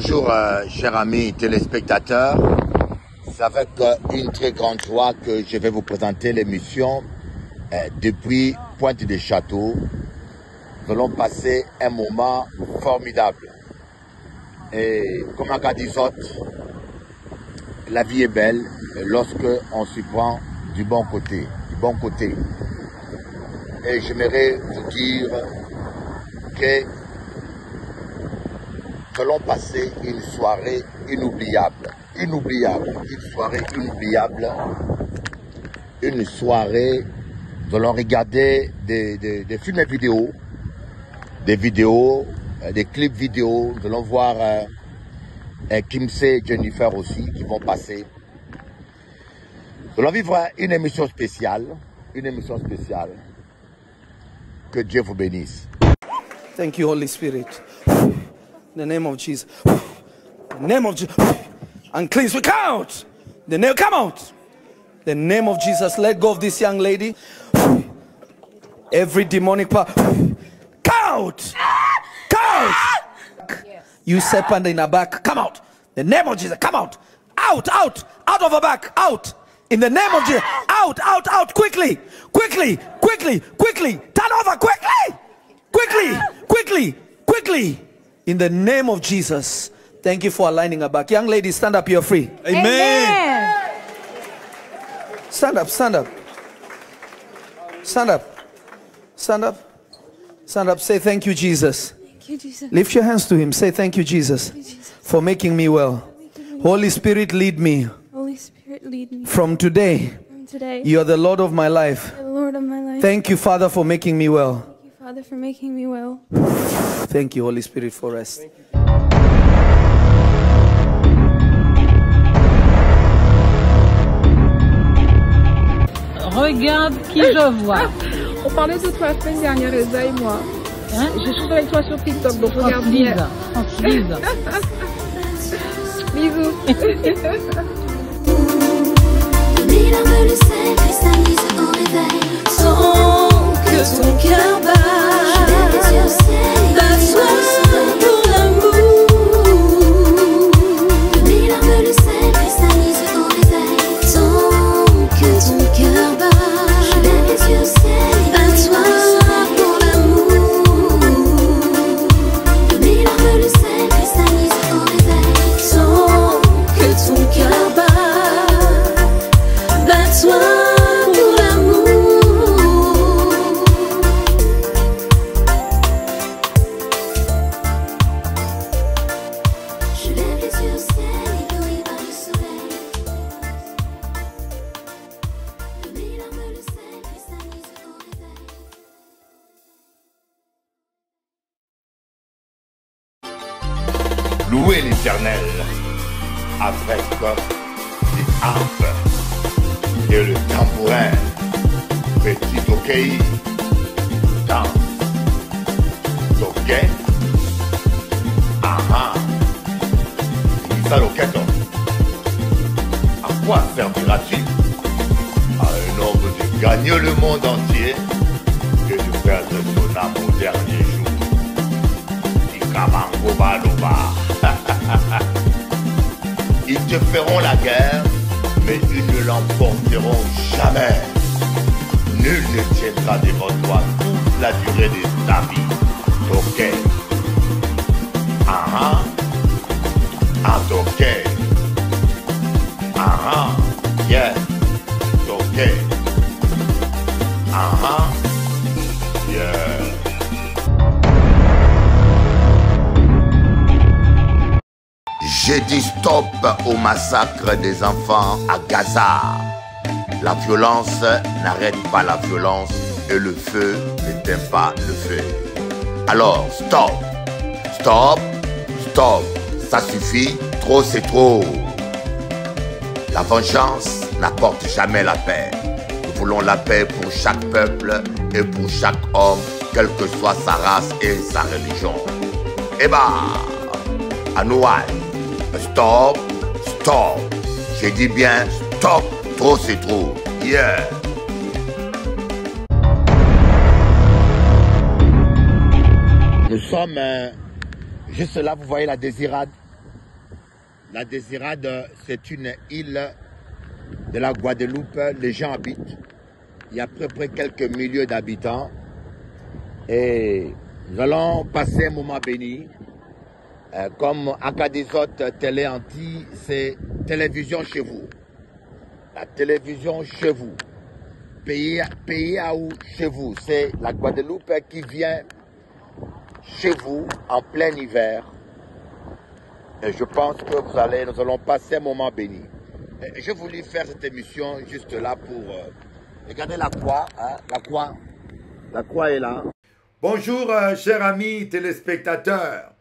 Bonjour, chers amis téléspectateurs. C'est avec une très grande joie que je vais vous présenter l'émission depuis Pointe des Châteaux. Nous allons passer un moment formidable. Et comme à Cadizot, la vie est belle lorsque on s'y prend du bon côté. Et j'aimerais vous dire que nous allons passer une soirée inoubliable. Une soirée, nous allons regarder des films et vidéos, des clips vidéo. Nous allons voir Kimsey et Jennifer aussi qui vont passer. Nous allons vivre une émission spéciale. Que Dieu vous bénisse. Thank you, Holy Spirit. In the name of Jesus. In the name of Jesus. Unclean spirit, come out. The name, come out. The name of Jesus. Let go of this young lady. Every demonic power. Come out. Come out. You serpent in her back. Come out. The name of Jesus. Come out. Out of her back. Out. In the name of Jesus. Out. Quickly. Turn over. Quickly. In the name of Jesus. Thank you for aligning her back. Young lady, stand up. You're free. Amen. Stand up. Say thank you, Jesus. Thank you, Jesus. Lift your hands to him. Say thank you, Jesus, for making me well. Holy Spirit, lead me. Holy Spirit, lead me. From today, From today, you are the Lord of my life. the Lord of my life. Thank you, Father, for making me well. Thank you, Father, for making me well. Thank you, Holy Spirit, for rest. Regarde qui je vois. On parlait de toi la semaine dernière, Elsa et moi. Hein? Je suis avec toi sur TikTok, donc regarde bien. Franchise. Bisous. Mille le sel cristallise au réveil. Sans que ton cœur bat. Je lève les yeux au ciel. Bat-toi pour l'amour. Mille le sel cristallise au réveil. Sans que ton cœur bat. Je lève les yeux au ciel. Bat-toi pour l'amour. Mille le sel cristallise au réveil. Sans que ton cœur bat. Bat-toi pour l'amour. Je lève les yeux au ciel, ébloui par le soleil. De mes larmes le sel cristallise au réveil. Louez l'Éternel avec des harpes et le tambourin. Petit ok, danse, ok, aha, ça loqueto. À quoi servira-t-il à un homme de gagner le monde entier et de perdre son âme au dernier jour? Ikabango baloba. Ils te feront la guerre, mais ils ne l'emporteront jamais. Nul ne tiendra devant toi toute la durée de ta vie. Ok. Aha. Ok. Aha. Yeah. Ok. Aha. Yeah. J'ai dit stop au massacre des enfants à Gaza. La violence n'arrête pas la violence et le feu n'éteint pas le feu. Alors, stop. Ça suffit, trop c'est trop. La vengeance n'apporte jamais la paix. Nous voulons la paix pour chaque peuple et pour chaque homme, quelle que soit sa race et sa religion. Eh ben, Anouaï. Stop. J'ai dit bien stop. Trop c'est trop. Yeah. Nous sommes juste là, vous voyez la Désirade. La Désirade, c'est une île de la Guadeloupe. Les gens habitent. Il y a à peu près quelques milliers d'habitants. Et nous allons passer un moment béni. Comme Acadisot Télé Anti, c'est télévision chez vous. La télévision chez vous. Pays à où chez vous. C'est la Guadeloupe qui vient chez vous en plein hiver. Et je pense que nous allons passer un moment béni. Et je voulais faire cette émission juste là pour regarder la croix. Hein, la croix est là. Bonjour chers amis téléspectateurs.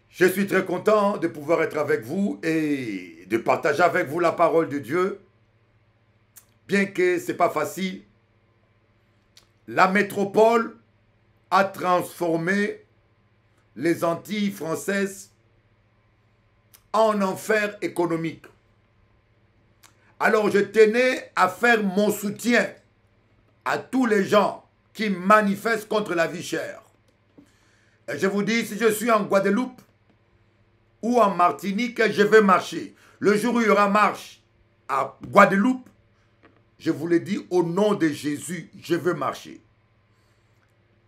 Je suis très content de pouvoir être avec vous et de partager avec vous la parole de Dieu. Bien que ce n'est pas facile, la métropole a transformé les Antilles françaises en enfer économique. Alors je tenais à faire mon soutien à tous les gens qui manifestent contre la vie chère. Et je vous dis, si je suis en Guadeloupe ou en Martinique, je vais marcher. Le jour où il y aura marche à Guadeloupe, je vous l'ai dit, au nom de Jésus, je veux marcher.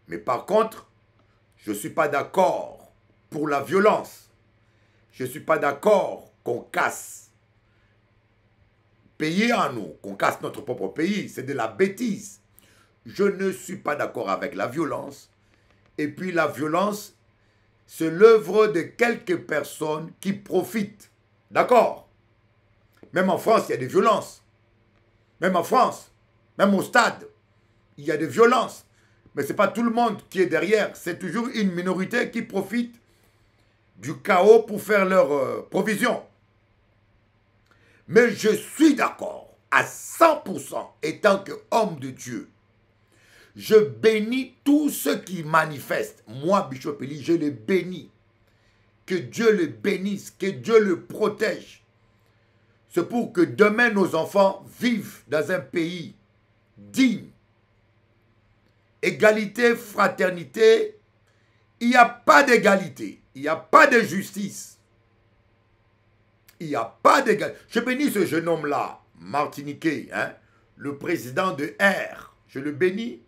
Mais par contre, je ne suis pas d'accord pour la violence. Je ne suis pas d'accord qu'on casse pays à nous, qu'on casse notre propre pays. C'est de la bêtise. Je ne suis pas d'accord avec la violence. Et puis la violence, c'est l'œuvre de quelques personnes qui profitent. D'accord? Même en France, il y a des violences. Même en France, même au stade, il y a des violences. Mais ce n'est pas tout le monde qui est derrière. C'est toujours une minorité qui profite du chaos pour faire leurs provisions. Mais je suis d'accord à 100% étant qu'homme de Dieu. Je bénis tous ceux qui manifestent. Moi, Bishop Eli, je les bénis. Que Dieu le bénisse, que Dieu le protège. C'est pour que demain nos enfants vivent dans un pays digne. Égalité, fraternité, il n'y a pas d'égalité, il n'y a pas de justice. Il n'y a pas d'égalité. Je bénis ce jeune homme-là, martiniquais, hein, le président de R. Je le bénis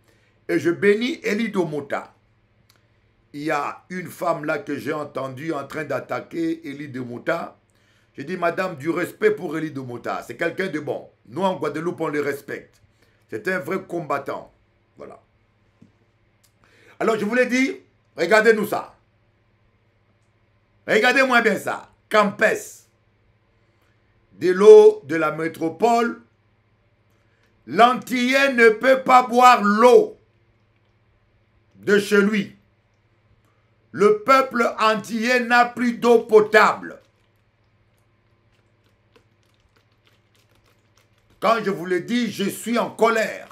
et je bénis Elie Domota. Il y a une femme là que j'ai entendue en train d'attaquer Elie Domota. J'ai dit, madame, du respect pour Elie Domota. C'est quelqu'un de bon. Nous, en Guadeloupe, on le respecte. C'est un vrai combattant. Voilà. Alors, je vous l'ai dit, regardez-nous ça. Regardez-moi bien ça. Campes. De l'eau de la métropole. L'Antillais ne peut pas boire l'eau de chez lui. Le peuple antillais n'a plus d'eau potable. Quand je vous le dis, je suis en colère.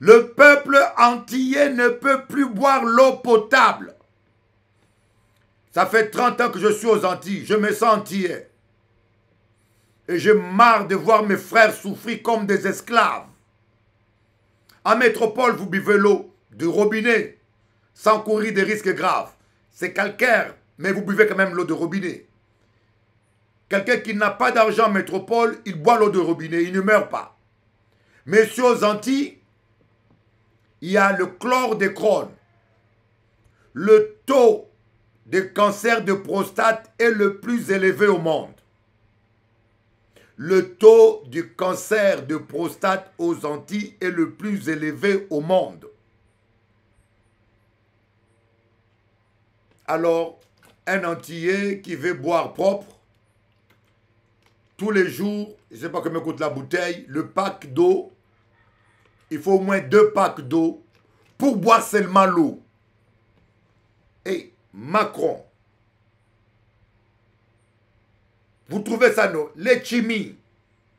Le peuple antillais ne peut plus boire l'eau potable. Ça fait 30 ans que je suis aux Antilles. Je me sens antillais. Et j'ai marre de voir mes frères souffrir comme des esclaves. En métropole, vous buvez l'eau de robinet sans courir des risques graves. C'est calcaire, mais vous buvez quand même l'eau de robinet. Quelqu'un qui n'a pas d'argent en métropole, il boit l'eau de robinet, il ne meurt pas. Mais sur aux Antilles, il y a le chlordécone. Le taux de cancer de prostate est le plus élevé au monde. Le taux du cancer de prostate aux Antilles est le plus élevé au monde. Alors, un Antillais qui veut boire propre, tous les jours, je ne sais pas combien coûte la bouteille, le pack d'eau, il faut au moins 2 packs d'eau pour boire seulement l'eau. Et Macron, vous trouvez ça, non? Les chimis,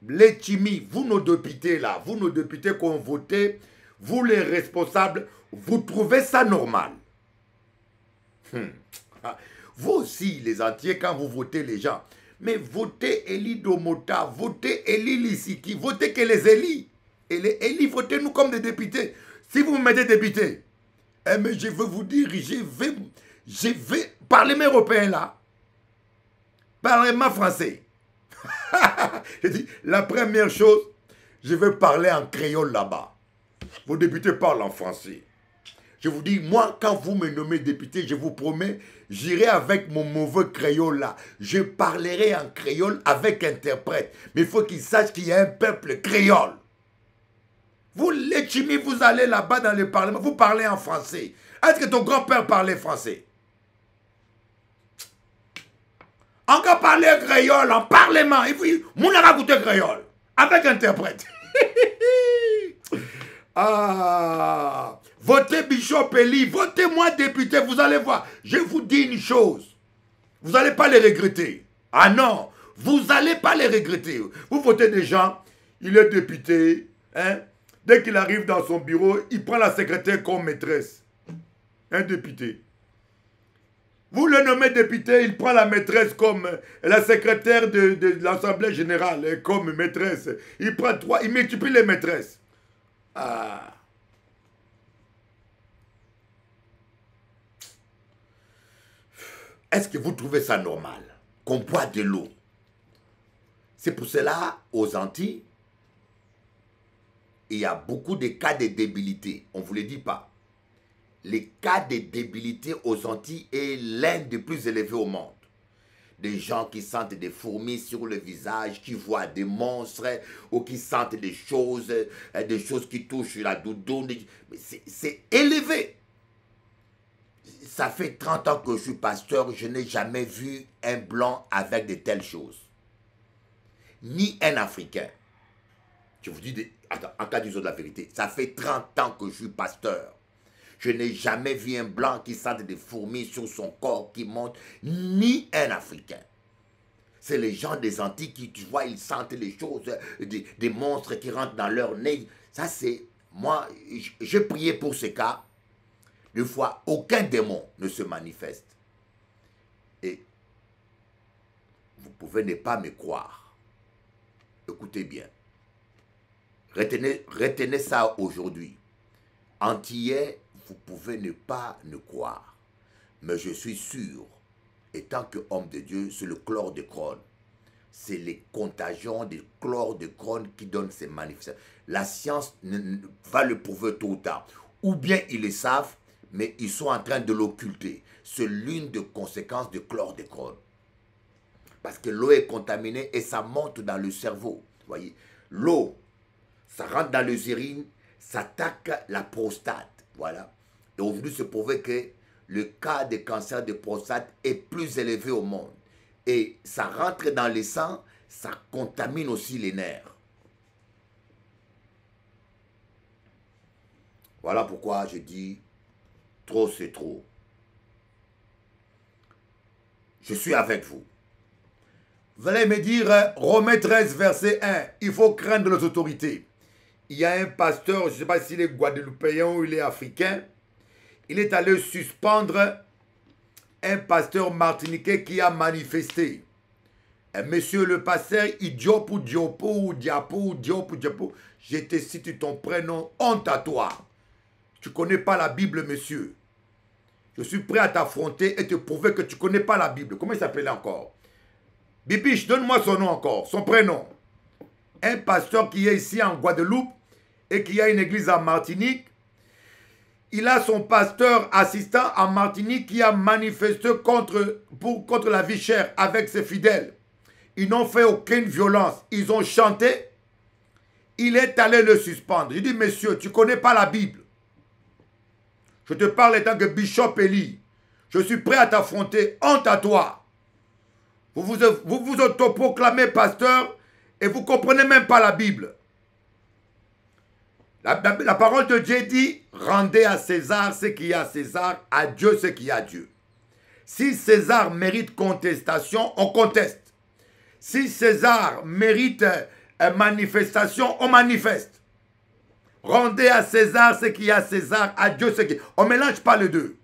vous nos députés là, vous nos députés qui ont voté, vous les responsables, vous trouvez ça normal? Vous aussi, les Antillais, quand vous votez les gens, mais votez Elie Domota, votez Elie Lissiki, votez que les Elie. Et livrotez-nous comme des députés. Si vous me mettez député, eh, mais je veux vous dire, je vais parler mes européens là. Parlez-moi français. Je dis, la première chose, je vais parler en créole là-bas. Vos députés parlent en français. Je vous dis, moi, quand vous me nommez député, je vous promets, j'irai avec mon mauvais créole là. Je parlerai en créole avec interprète. Mais il faut qu'ils sachent qu'il y a un peuple créole. Vous, les chimis, vous allez là-bas dans le parlement, vous parlez en français. Est-ce que ton grand-père parlait français? Encore parler créole en parlement. Et puis, mon raconté créole. Avec interprète. Ah. Votez Bishop Eli. Votez-moi député. Vous allez voir. Je vous dis une chose. Vous n'allez pas les regretter. Ah non. Vous n'allez pas les regretter. Vous votez des gens. Il est député. Hein? Dès qu'il arrive dans son bureau, il prend la secrétaire comme maîtresse. Un député. Vous le nommez député, il prend la maîtresse comme la secrétaire de l'Assemblée générale, comme maîtresse. Il prend 3, il multiplie les maîtresses. Ah. Est-ce que vous trouvez ça normal qu'on boit de l'eau? C'est pour cela, aux Antilles, il y a beaucoup de cas de débilité. On ne vous le dit pas. Les cas de débilité aux Antilles est l'un des plus élevés au monde. Des gens qui sentent des fourmis sur le visage, qui voient des monstres, ou qui sentent des choses qui touchent la doudoune. C'est élevé. Ça fait 30 ans que je suis pasteur, je n'ai jamais vu un blanc avec de telles choses. Ni un Africain. Je vous dis, en cas d'usage de la vérité, ça fait 30 ans que je suis pasteur. Je n'ai jamais vu un blanc qui sente des fourmis sur son corps qui monte, ni un Africain. C'est les gens des Antilles qui, tu vois, ils sentent les choses, des monstres qui rentrent dans leur nez. Ça, c'est... Moi, je priais pour ce cas. Une fois, aucun démon ne se manifeste. Et vous pouvez ne pas me croire. Écoutez bien. Retenez ça aujourd'hui. Antillais, vous pouvez ne pas me croire. Mais je suis sûr, étant qu'homme de Dieu, c'est le chlordécone. C'est les contagions du chlordécone qui donnent ces manifestations. La science va le prouver tôt ou tard. Ou bien ils le savent, mais ils sont en train de l'occulter. C'est l'une des conséquences du chlordécone. Parce que l'eau est contaminée et ça monte dans le cerveau. Vous voyez, l'eau, ça rentre dans les urines, ça attaque la prostate. Voilà. Et aujourd'hui, c'est prouvé que le cas de cancer de prostate est plus élevé au monde. Et ça rentre dans le sang, ça contamine aussi les nerfs. Voilà pourquoi je dis, trop c'est trop. Je suis avec vous. Vous allez me dire, Romains 13, verset 1, il faut craindre les autorités. Il y a un pasteur, je ne sais pas s'il est guadeloupéen ou il est africain, il est allé suspendre un pasteur martiniquais qui a manifesté. Monsieur le pasteur, Idiopo, Diopo, Diapo, Diopo, Diapo, je te cite ton prénom, honte à toi. Tu ne connais pas la Bible, monsieur. Je suis prêt à t'affronter et te prouver que tu ne connais pas la Bible. Comment il s'appelait encore? Bibiche, donne-moi son nom encore, son prénom. Un pasteur qui est ici en Guadeloupe et qui a une église en Martinique. Il a son pasteur assistant en Martinique qui a manifesté contre la vie chère avec ses fidèles. Ils n'ont fait aucune violence. Ils ont chanté. Il est allé le suspendre. Je dis, monsieur, tu ne connais pas la Bible. Je te parle étant que Bishop Eli. Je suis prêt à t'affronter. Honte à toi. Vous vous autoproclamez pasteur et vous ne comprenez même pas la Bible. La parole de Dieu dit, rendez à César ce qui est à César, à Dieu ce qui est à Dieu. Si César mérite contestation, on conteste. Si César mérite manifestation, on manifeste. Rendez à César ce qui est à César, à Dieu ce qui est. On ne mélange pas les deux.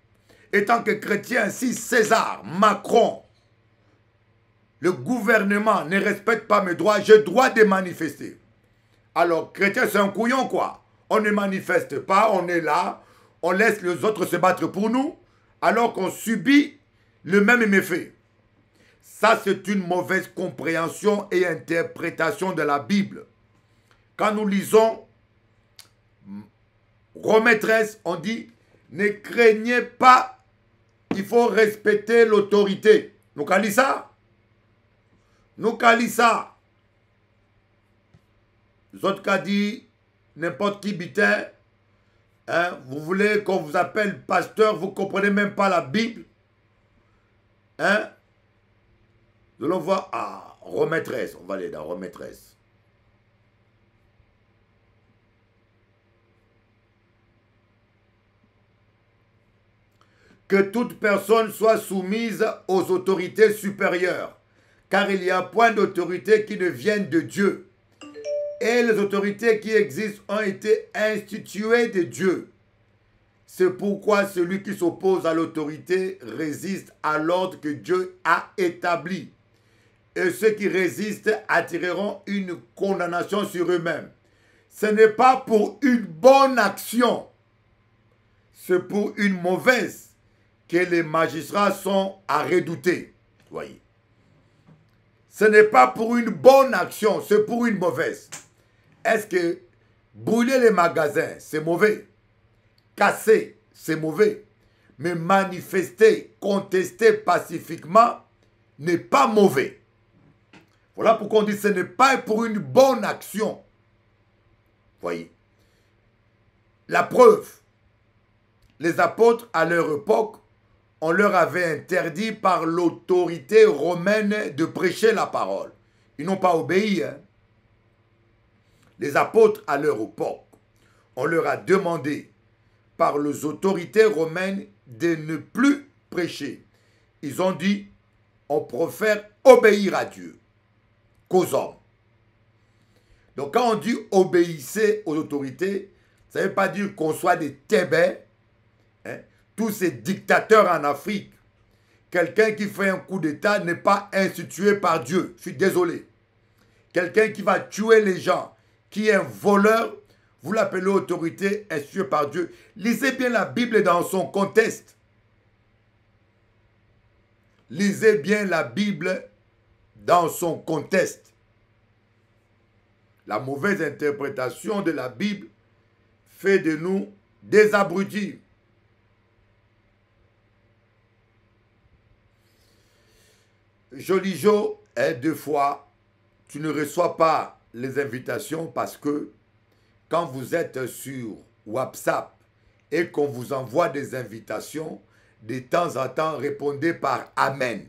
Étant que chrétien, si César, Macron, le gouvernement ne respecte pas mes droits, j'ai le droit de manifester. Alors, chrétien, c'est un couillon, quoi. On ne manifeste pas, on est là, on laisse les autres se battre pour nous, alors qu'on subit le même méfait. Ça, c'est une mauvaise compréhension et interprétation de la Bible. Quand nous lisons Romains 13, on dit, ne craignez pas, il faut respecter l'autorité. Nous calons ça? Nous calons ça. Les autres qui dit, n'importe qui bitin, hein, vous voulez qu'on vous appelle pasteur, vous ne comprenez même pas la Bible. Hein? Nous allons voir à Romains 13, on va aller dans Romains 13. Que toute personne soit soumise aux autorités supérieures, car il n'y a point d'autorité qui ne vienne de Dieu. Et les autorités qui existent ont été instituées de Dieu. C'est pourquoi celui qui s'oppose à l'autorité résiste à l'ordre que Dieu a établi. Et ceux qui résistent attireront une condamnation sur eux-mêmes. Ce n'est pas pour une bonne action, c'est pour une mauvaise que les magistrats sont à redouter. Voyez. Ce n'est pas pour une bonne action, c'est pour une mauvaise. Est-ce que brûler les magasins, c'est mauvais? Casser, c'est mauvais. Mais manifester, contester pacifiquement n'est pas mauvais. Voilà pourquoi on dit que ce n'est pas pour une bonne action. Voyez. La preuve, les apôtres à leur époque, on leur avait interdit par l'autorité romaine de prêcher la parole. Ils n'ont pas obéi. Hein? Les apôtres à leur époque, on leur a demandé par les autorités romaines de ne plus prêcher. Ils ont dit, on préfère obéir à Dieu qu'aux hommes. Donc quand on dit obéissez aux autorités, ça ne veut pas dire qu'on soit des tébés. Hein? Tous ces dictateurs en Afrique, quelqu'un qui fait un coup d'État n'est pas institué par Dieu. Je suis désolé. Quelqu'un qui va tuer les gens, qui est un voleur, vous l'appelez autorité instituée par Dieu. Lisez bien la Bible dans son contexte. Lisez bien la Bible dans son contexte. La mauvaise interprétation de la Bible fait de nous des abrutis. Joli Joe, deux fois, tu ne reçois pas les invitations parce que quand vous êtes sur WhatsApp et qu'on vous envoie des invitations, de temps en temps, répondez par Amen.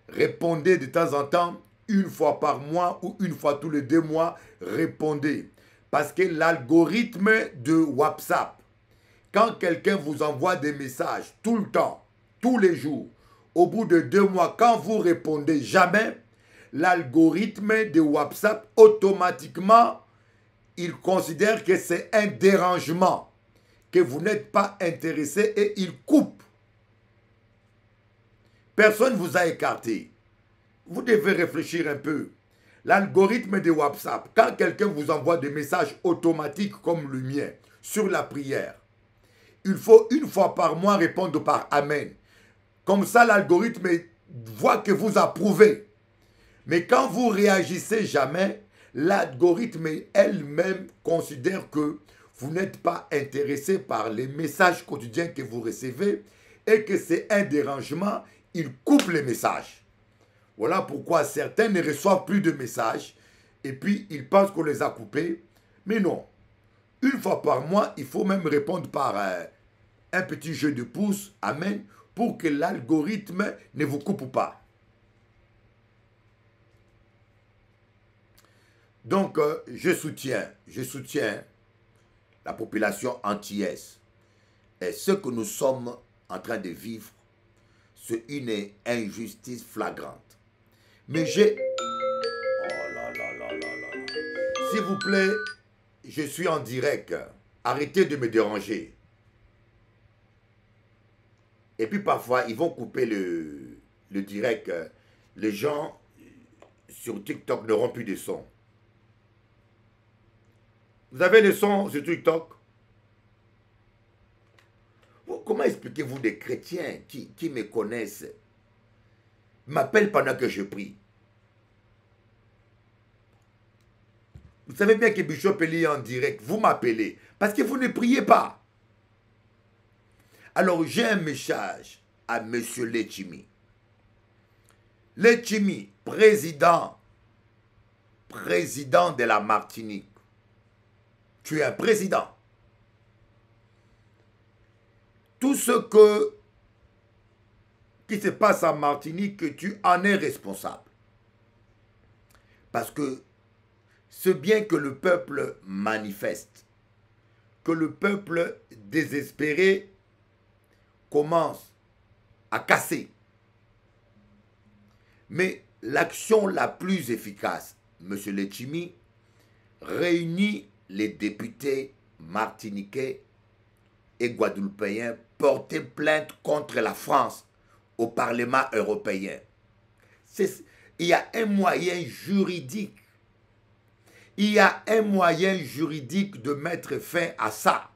Répondez de temps en temps, une fois par mois ou une fois tous les 2 mois, répondez. Parce que l'algorithme de WhatsApp, quand quelqu'un vous envoie des messages tout le temps, tous les jours, au bout de 2 mois, quand vous répondez jamais, l'algorithme de WhatsApp, automatiquement, il considère que c'est un dérangement, que vous n'êtes pas intéressé et il coupe. Personne ne vous a écarté. Vous devez réfléchir un peu. L'algorithme de WhatsApp, quand quelqu'un vous envoie des messages automatiques comme le mien sur la prière, il faut une fois par mois répondre par Amen. Comme ça, l'algorithme voit que vous approuvez. Mais quand vous réagissez jamais, l'algorithme elle-même considère que vous n'êtes pas intéressé par les messages quotidiens que vous recevez et que c'est un dérangement, il coupe les messages. Voilà pourquoi certains ne reçoivent plus de messages et puis ils pensent qu'on les a coupés. Mais non, une fois par mois, il faut même répondre par un petit jeu de pouce, Amen, pour que l'algorithme ne vous coupe pas. Donc, je soutiens la population antillaise. Et ce que nous sommes en train de vivre, c'est une injustice flagrante. Mais j'ai... Oh là là là là là. S'il vous plaît, je suis en direct. Arrêtez de me déranger. Et puis parfois, ils vont couper le direct. Les gens sur TikTok n'auront plus de son. Vous avez le son sur TikTok? Comment expliquez-vous des chrétiens qui me connaissent, m'appellent pendant que je prie? Vous savez bien que Bishop Eli est en direct. Vous m'appelez parce que vous ne priez pas. Alors j'ai un message à M. Letchimy. Letchimy, président de la Martinique. Tu es un président. Tout ce qui se passe en Martinique, tu en es responsable. Parce que c'est bien que le peuple manifeste, que le peuple désespéré commence à casser. Mais l'action la plus efficace, M. Letchimy, réunit les députés martiniquais et guadeloupéens porter plainte contre la France au Parlement européen. Il y a un moyen juridique. Il y a un moyen juridique de mettre fin à ça.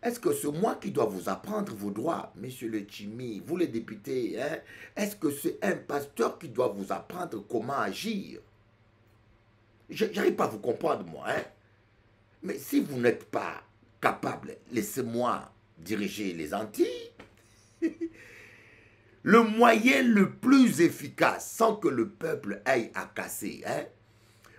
Est-ce que c'est moi qui dois vous apprendre vos droits, monsieur Letchimy, vous les députés, hein? Est-ce que c'est un pasteur qui doit vous apprendre comment agir? J'arrive pas à vous comprendre, moi. Hein? Mais si vous n'êtes pas capable, laissez-moi diriger les Antilles. Le moyen le plus efficace, sans que le peuple aille à casser, hein?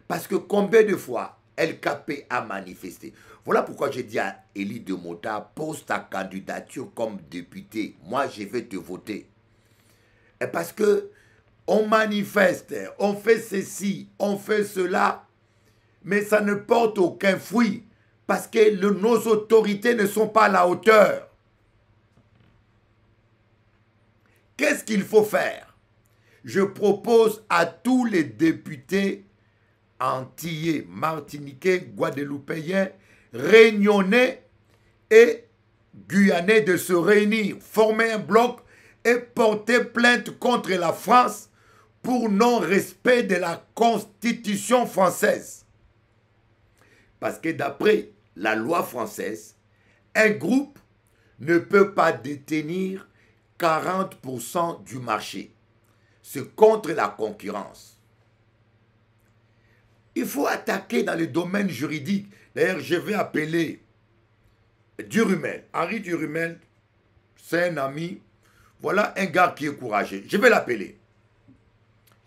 Parce que combien de fois LKP a manifesté? Voilà pourquoi j'ai dit à Élie de Mota, pose ta candidature comme député. Moi, je vais te voter. Et parce que on manifeste, on fait ceci, on fait cela, mais ça ne porte aucun fruit. Parce que nos autorités ne sont pas à la hauteur. Qu'est-ce qu'il faut faire? Je propose à tous les députés antillais, martiniquais, guadeloupéens, réunionnais et guyanais de se réunir, former un bloc et porter plainte contre la France pour non-respect de la Constitution française. Parce que d'après la loi française, un groupe ne peut pas détenir 40% du marché. C'est contre la concurrence. Il faut attaquer dans le domaine juridique. D'ailleurs, je vais appeler Durumel. Henri Durumel, c'est un ami. Voilà un gars qui est courageux. Je vais l'appeler.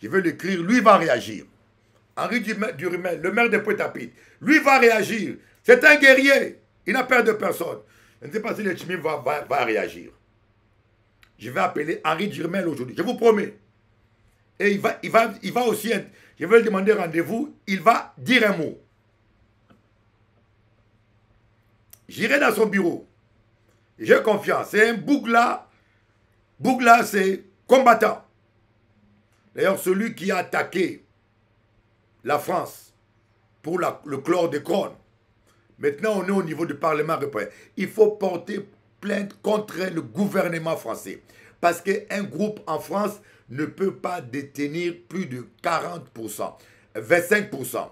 Je vais l'écrire. Lui va réagir. Henri Durumel, le maire de Pointe-à-Pitre. Lui va réagir. C'est un guerrier. Il n'a peur de personne. Je ne sais pas si Letchimy va réagir. Je vais appeler Henri Durumel aujourd'hui. Je vous promets. Et il va aussi... Je vais lui demander rendez-vous. Il va dire un mot. J'irai dans son bureau. J'ai confiance. C'est un Bougla. Bougla, c'est combattant. D'ailleurs, celui qui a attaqué la France pour le chlordécone. Maintenant, on est au niveau du Parlement européen. Il faut porter plainte contre le gouvernement français. Parce qu'un groupe en France ne peut pas détenir plus de 40%, 25%.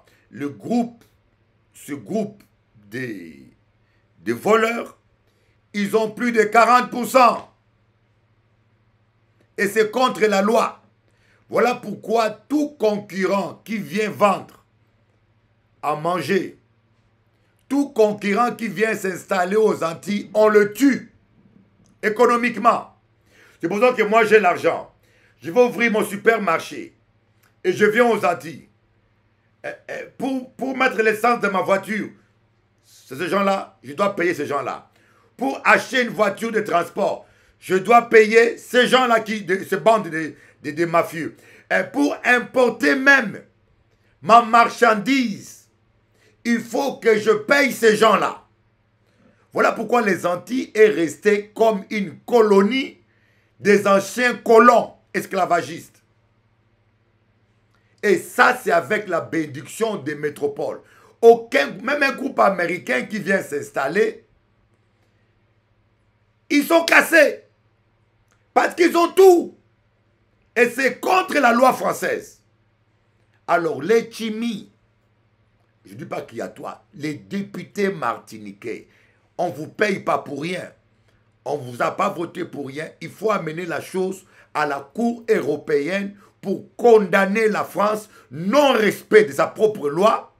Ce groupe des voleurs, ils ont plus de 40%. Et c'est contre la loi. Voilà pourquoi tout concurrent qui vient vendre à manger, tout concurrent qui vient s'installer aux Antilles, on le tue économiquement. C'est pour ça que moi j'ai l'argent. Je vais ouvrir mon supermarché et je viens aux Antilles. Pour mettre l'essence dans ma voiture, ces gens-là, je dois payer ces gens-là. Pour acheter une voiture de transport, je dois payer ces gens-là, ces bandes de mafieux. Et pour importer même ma marchandise, il faut que je paye ces gens-là. Voilà pourquoi les Antilles est resté comme une colonie des anciens colons esclavagistes. Et ça, c'est avec la bénédiction des métropoles. Même un groupe américain qui vient s'installer, ils sont cassés. Parce qu'ils ont tout. Et c'est contre la loi française. Alors, Letchimy je ne dis pas qu'il y a toi, les députés martiniquais, on ne vous paye pas pour rien. On ne vous a pas voté pour rien. Il faut amener la chose à la Cour européenne pour condamner la France, non-respect de sa propre loi.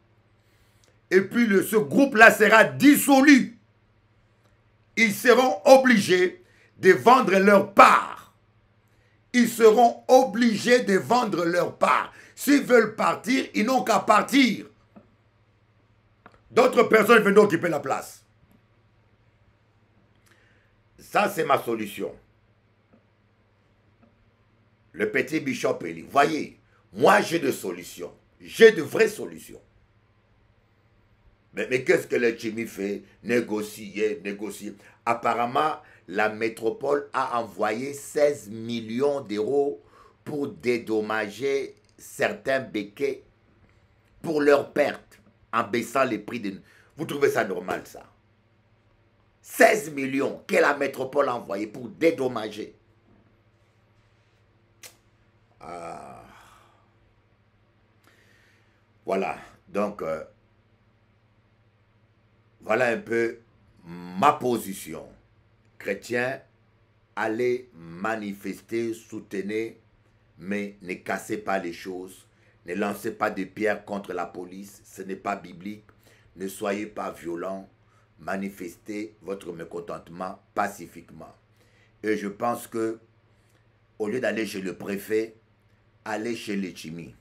Et puis ce groupe-là sera dissolu. Ils seront obligés de vendre leur part. Ils seront obligés de vendre leur part. S'ils veulent partir, ils n'ont qu'à partir. D'autres personnes viennent occuper la place. Ça, c'est ma solution. Le petit Bishop Eli. Voyez, moi, j'ai des solutions. J'ai de vraies solutions. Mais qu'est-ce que le Jimmy fait? Négocier, négocier. Apparemment, la métropole a envoyé 16 millions d'euros pour dédommager certains béquets pour leur perte en baissant les prix de... Vous trouvez ça normal, ça? 16 millions que la métropole a envoyé pour dédommager. Ah. Voilà. Donc, voilà un peu ma position. Chrétiens, allez manifester, soutenez, mais ne cassez pas les choses. Ne lancez pas de pierres contre la police. Ce n'est pas biblique. Ne soyez pas violents. Manifestez votre mécontentement pacifiquement. Et je pense que, au lieu d'aller chez le préfet, allez chez les Chimis.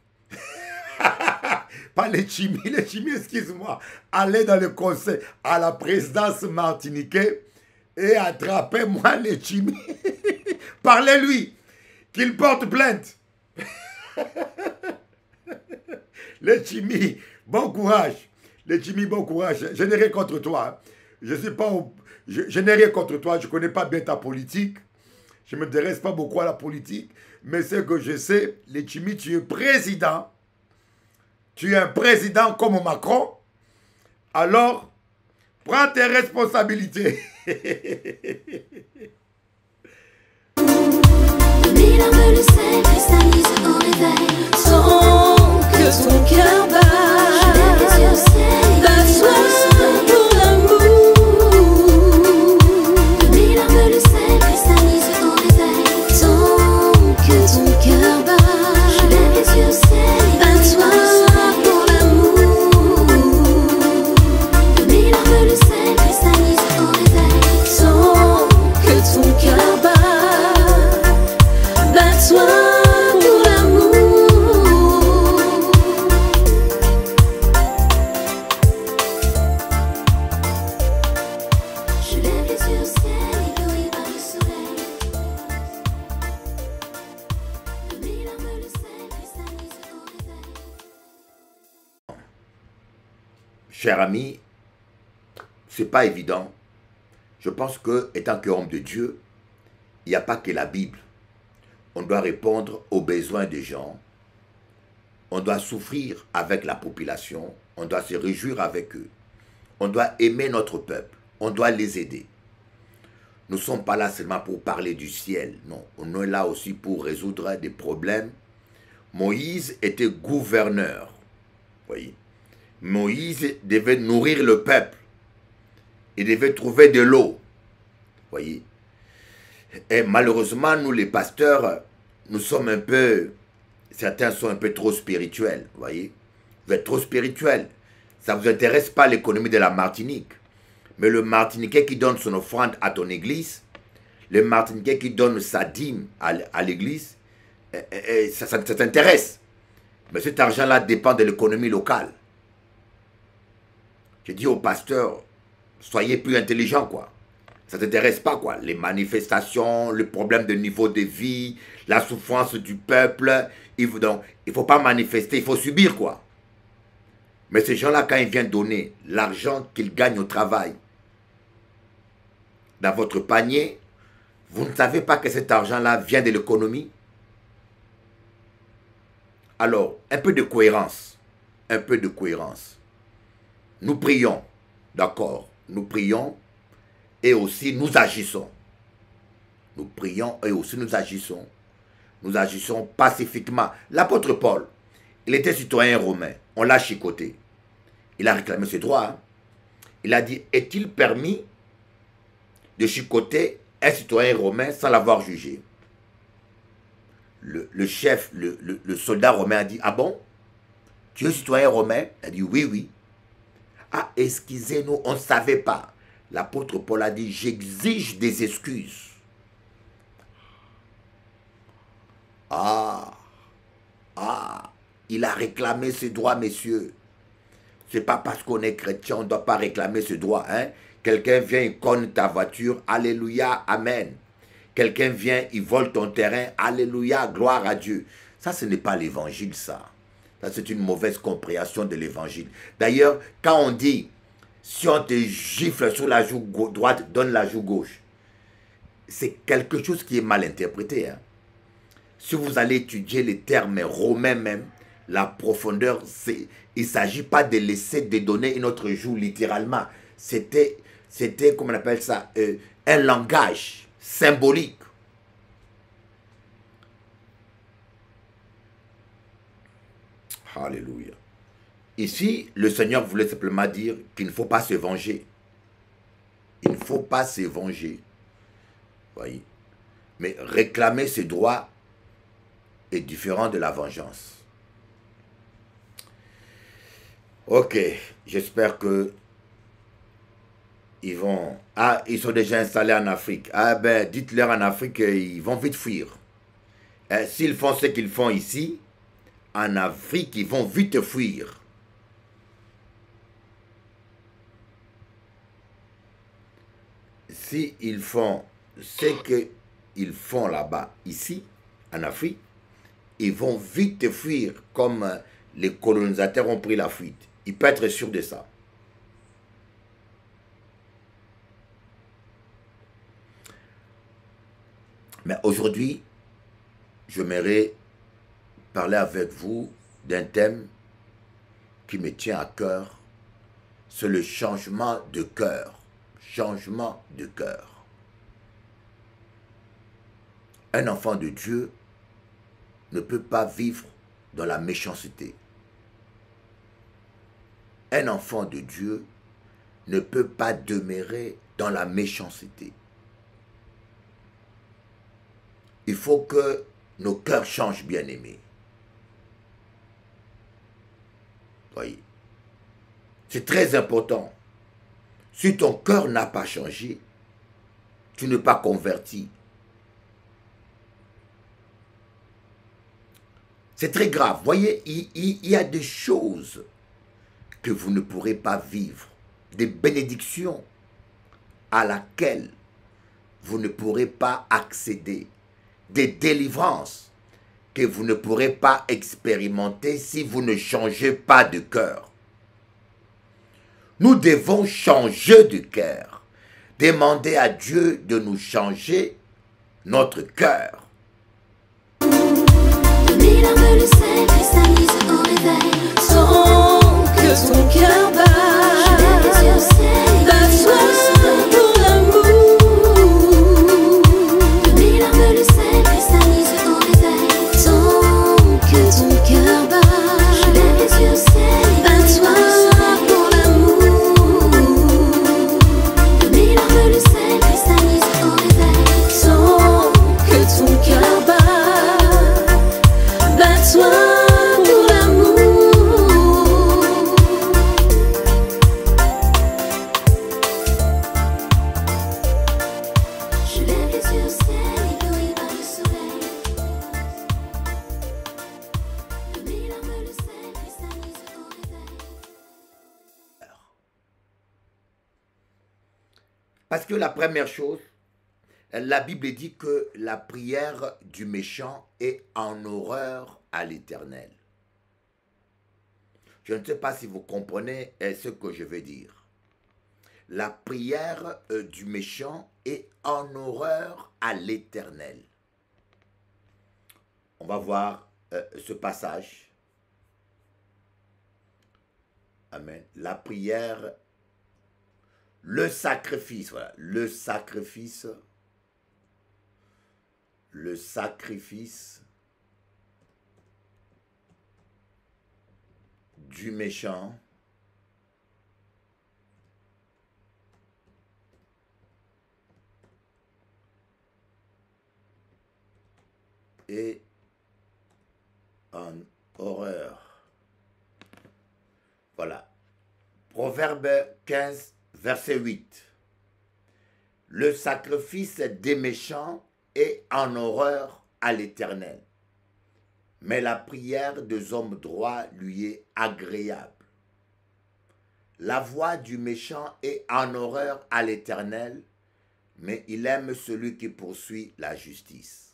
Pas les Chimis, excuse-moi. Allez dans le conseil, à la présidence martiniquais et attrapez-moi les Chimis. Parlez-lui, qu'il porte plainte. Les Chimis, bon courage. Les Chimis, bon courage. Je n'ai rien contre toi. Je n'ai rien contre toi. Je ne connais pas bien ta politique. Je ne m'intéresse pas beaucoup à la politique. Mais ce que je sais, les Chimis, tu es président. Tu es un président comme Macron. Alors, prends tes responsabilités. Les larmes, le sel cristallisent au réveil. Sans que ton cœur bat. Je lève les yeux au ciel. T'assois pour l'amour. Les larmes, le sel cristallisent au réveil. Sans que ton cœur bat. Je lève les yeux au ciel. T'assois pour l'amour. Les larmes, le sel cristallisent au réveil. Sans que ton cœur bat. Sois pour l'amour. Je lève les yeux au ciel, ébloui par le soleil. Mes larmes, le sel cristallise au réveil. Cher ami, c'est pas évident. Je pense que, étant qu'homme de Dieu, il n'y a pas que la Bible. On doit répondre aux besoins des gens. On doit souffrir avec la population. On doit se réjouir avec eux. On doit aimer notre peuple. On doit les aider. Nous ne sommes pas là seulement pour parler du ciel. Non, on est là aussi pour résoudre des problèmes. Moïse était gouverneur. Vous voyez? Moïse devait nourrir le peuple. Il devait trouver de l'eau. Vous voyez? Et malheureusement, nous les pasteurs, nous sommes un peu, certains sont un peu trop spirituels, vous voyez. Vous êtes trop spirituels. Ça ne vous intéresse pas l'économie de la Martinique. Mais le Martiniquais qui donne son offrande à ton église, le Martiniquais qui donne sa dîme à l'église, ça t'intéresse. Mais cet argent-là dépend de l'économie locale. Je dis aux pasteurs, soyez plus intelligents, quoi. Ça ne t'intéresse pas, quoi. Les manifestations, le problème de niveau de vie, la souffrance du peuple. Il ne faut pas manifester, il faut subir, quoi. Mais ces gens-là, quand ils viennent donner l'argent qu'ils gagnent au travail dans votre panier, vous ne savez pas que cet argent-là vient de l'économie? Alors, un peu de cohérence. Un peu de cohérence. Nous prions, d'accord? Nous prions. Et aussi, nous agissons. Nous prions et aussi nous agissons. Nous agissons pacifiquement. L'apôtre Paul, il était citoyen romain. On l'a chicoté. Il a réclamé ses droits. Hein. Il a dit, est-il permis de chicoter un citoyen romain sans l'avoir jugé? Le chef, le soldat romain a dit, ah bon? Tu es citoyen romain? Il a dit, oui, oui. Ah, excusez-nous, on ne savait pas. L'apôtre Paul a dit, j'exige des excuses. Ah, il a réclamé ce droit, messieurs. Ce n'est pas parce qu'on est chrétien, on ne doit pas réclamer ce droit. Hein? Quelqu'un vient, il cogne ta voiture, alléluia, amen. Quelqu'un vient, il vole ton terrain, alléluia, gloire à Dieu. Ça, ce n'est pas l'évangile, ça. Ça, c'est une mauvaise compréhension de l'évangile. D'ailleurs, quand on dit, si on te gifle sur la joue droite, donne la joue gauche, c'est quelque chose qui est mal interprété. Hein? Si vous allez étudier les termes romains même, la profondeur, il ne s'agit pas de laisser de donner une autre joue littéralement. C'était, comment on appelle ça, un langage symbolique. Alléluia. Ici, le Seigneur voulait simplement dire qu'il ne faut pas se venger. Il ne faut pas se venger. Voyez. Mais réclamer ses droits est différent de la vengeance. Ok, j'espère que ils vont... Ah, ils sont déjà installés en Afrique. Ah ben, dites-leur en Afrique qu'ils vont vite fuir. S'ils font ce qu'ils font ici, en Afrique, ils vont vite fuir. S'ils font ce qu'ils font là-bas, ici, en Afrique, ils vont vite fuir comme les colonisateurs ont pris la fuite. Il peut être sûr de ça. Mais aujourd'hui, j'aimerais parler avec vous d'un thème qui me tient à cœur. C'est le changement de cœur. Changement de cœur. Un enfant de Dieu ne peut pas vivre dans la méchanceté. Un enfant de Dieu ne peut pas demeurer dans la méchanceté. Il faut que nos cœurs changent, bien-aimés. Voyez. C'est très important. Si ton cœur n'a pas changé, tu n'es pas converti. C'est très grave. Voyez, il y a des choses que vous ne pourrez pas vivre, des bénédictions à laquelle vous ne pourrez pas accéder, des délivrances que vous ne pourrez pas expérimenter si vous ne changez pas de cœur. Nous devons changer de cœur, demander à Dieu de nous changer notre cœur. Les larmes, le sel cristallise au réveil, sans que ton cœur bat. Je lève les yeux au ciel, bats-toi pour l'amour. Les larmes, le sel cristallise au réveil, sans que ton cœur bat. Je lève les yeux au ciel, bats-toi pour l'amour. Les larmes, le sel cristallise au réveil, sans que ton cœur bat. Bats-toi pour l'amour. Je lève les yeux au ciel, ébloui par le soleil. Mes larmes, le sel cristallise au réveil. Parce que la première chose, la Bible dit que la prière du méchant est en horreur à l'Éternel. Je ne sais pas si vous comprenez ce que je veux dire. La prière du méchant est en horreur à l'Éternel. On va voir ce passage. Amen. La prière, le sacrifice, voilà, le sacrifice du méchant et en horreur. Voilà. Proverbe 15, verset 8. Le sacrifice des méchants est en horreur à l'Éternel, mais la prière des hommes droits lui est agréable. La voix du méchant est en horreur à l'Éternel, mais il aime celui qui poursuit la justice.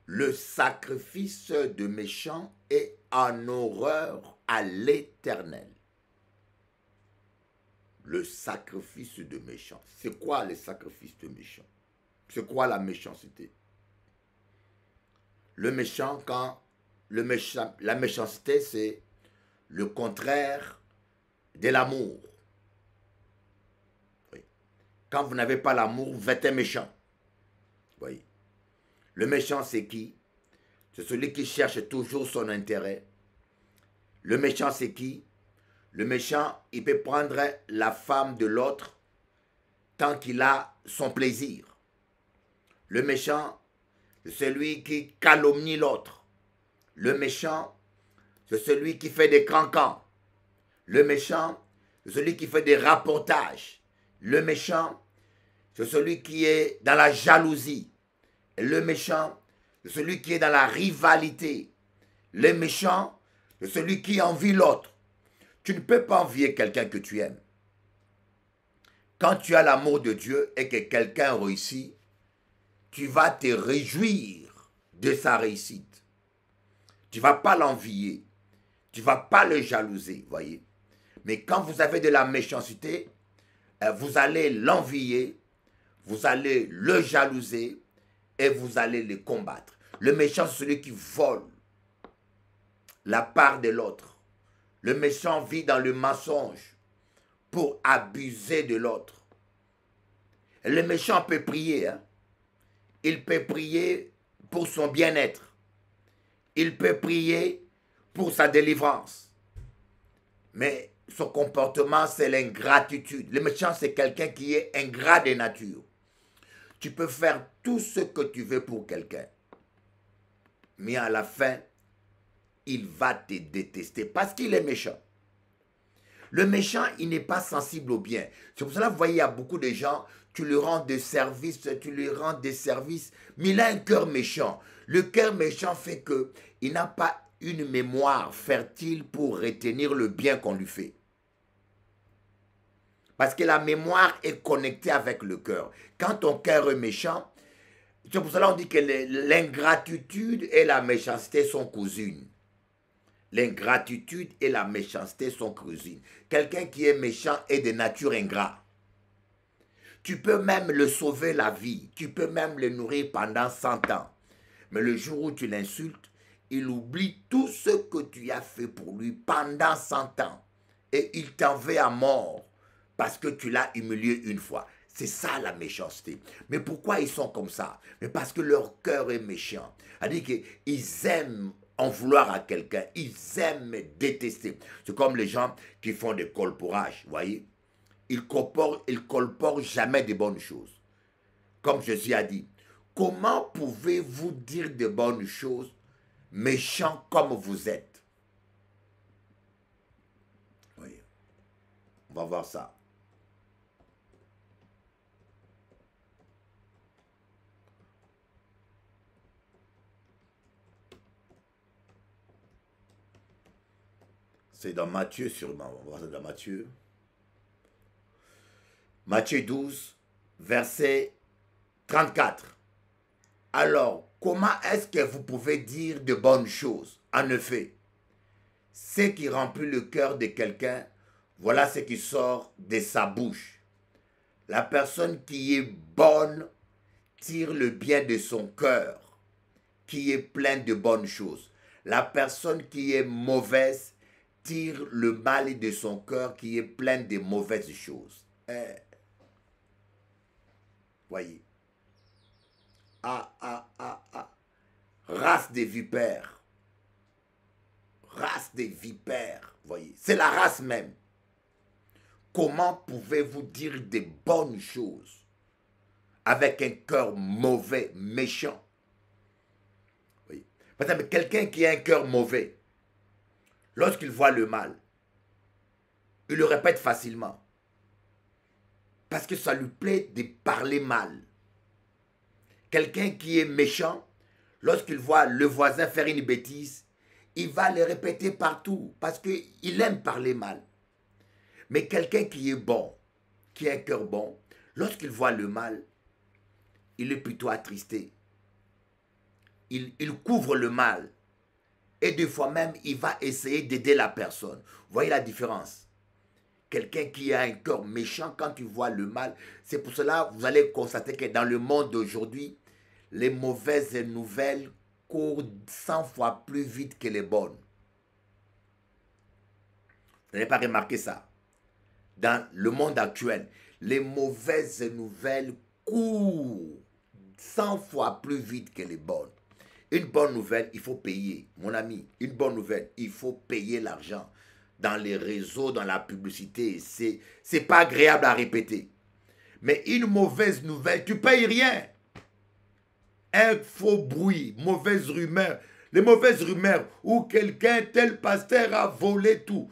Le sacrifice de méchants est en horreur à l'Éternel. Le sacrifice de méchants. C'est quoi le sacrifice de méchants? C'est quoi la méchanceté? Le méchant, la méchanceté, c'est le contraire de l'amour. Oui. Quand vous n'avez pas l'amour, vous êtes un méchant. Oui. Le méchant, c'est qui? C'est celui qui cherche toujours son intérêt. Le méchant, c'est qui? Le méchant, il peut prendre la femme de l'autre tant qu'il a son plaisir. Le méchant, c'est celui qui calomnie l'autre. Le méchant, c'est celui qui fait des cancans. Le méchant, c'est celui qui fait des rapportages. Le méchant, c'est celui qui est dans la jalousie. Et le méchant, c'est celui qui est dans la rivalité. Le méchant, c'est celui qui envie l'autre. Tu ne peux pas envier quelqu'un que tu aimes. Quand tu as l'amour de Dieu et que quelqu'un réussit, tu vas te réjouir de sa réussite. Tu ne vas pas l'envier. Tu ne vas pas le jalouser, voyez. Mais quand vous avez de la méchanceté, vous allez l'envier, vous allez le jalouser et vous allez le combattre. Le méchant, c'est celui qui vole la part de l'autre. Le méchant vit dans le mensonge pour abuser de l'autre. Le méchant peut prier. Hein? Il peut prier pour son bien-être. Il peut prier pour sa délivrance. Mais son comportement, c'est l'ingratitude. Le méchant, c'est quelqu'un qui est ingrat de nature. Tu peux faire tout ce que tu veux pour quelqu'un. Mais à la fin, il va te détester parce qu'il est méchant. Le méchant, il n'est pas sensible au bien. C'est pour cela que vous voyez, il y a beaucoup de gens, tu lui rends des services, mais il a un cœur méchant. Le cœur méchant fait qu'il n'a pas une mémoire fertile pour retenir le bien qu'on lui fait. Parce que la mémoire est connectée avec le cœur. Quand ton cœur est méchant, c'est pour cela qu'on dit que l'ingratitude et la méchanceté sont cousines. L'ingratitude et la méchanceté sont cousines. Quelqu'un qui est méchant est de nature ingrat. Tu peux même le sauver la vie. Tu peux même le nourrir pendant 100 ans. Mais le jour où tu l'insultes, il oublie tout ce que tu as fait pour lui pendant 100 ans. Et il t'en veut à mort parce que tu l'as humilié une fois. C'est ça la méchanceté. Mais pourquoi ils sont comme ça? Mais parce que leur cœur est méchant. C'est-à-dire qu'ils aiment en vouloir à quelqu'un. Ils aiment détester. C'est comme les gens qui font des colporages, vous voyez. Ils colporent jamais de bonnes choses. Comme Jésus a dit, comment pouvez-vous dire de bonnes choses, méchants comme vous êtes? Oui. On va voir ça. C'est dans Matthieu sûrement. On va voir ça dans Matthieu. Matthieu 12, verset 34. Alors, comment est-ce que vous pouvez dire de bonnes choses? En effet, ce qui remplit le cœur de quelqu'un, voilà ce qui sort de sa bouche. La personne qui est bonne tire le bien de son cœur, qui est plein de bonnes choses. La personne qui est mauvaise tire le mal de son cœur, qui est plein de mauvaises choses. Voyez. Race des vipères. Race des vipères. Voyez. C'est la race même. Comment pouvez-vous dire des bonnes choses avec un cœur mauvais, méchant. Oui. Par exemple, quelqu'un qui a un cœur mauvais, lorsqu'il voit le mal, il le répète facilement. Parce que ça lui plaît de parler mal. Quelqu'un qui est méchant, lorsqu'il voit le voisin faire une bêtise, il va le répéter partout parce qu'il aime parler mal. Mais quelqu'un qui est bon, qui a un cœur bon, lorsqu'il voit le mal, il est plutôt attristé. Il couvre le mal. Et des fois même, il va essayer d'aider la personne. Vous voyez la différence? Quelqu'un qui a un cœur méchant, quand il voit le mal, c'est pour cela que vous allez constater que dans le monde d'aujourd'hui, les mauvaises nouvelles courent 100 fois plus vite que les bonnes. Vous n'avez pas remarqué ça? Dans le monde actuel, les mauvaises nouvelles courent 100 fois plus vite que les bonnes. Une bonne nouvelle, il faut payer. Mon ami, une bonne nouvelle, il faut payer l'argent. Dans les réseaux, dans la publicité, c'est pas agréable à répéter. Mais une mauvaise nouvelle, tu payes rien. Un faux bruit, mauvaise rumeur. Les mauvaises rumeurs où quelqu'un, tel pasteur a volé tout.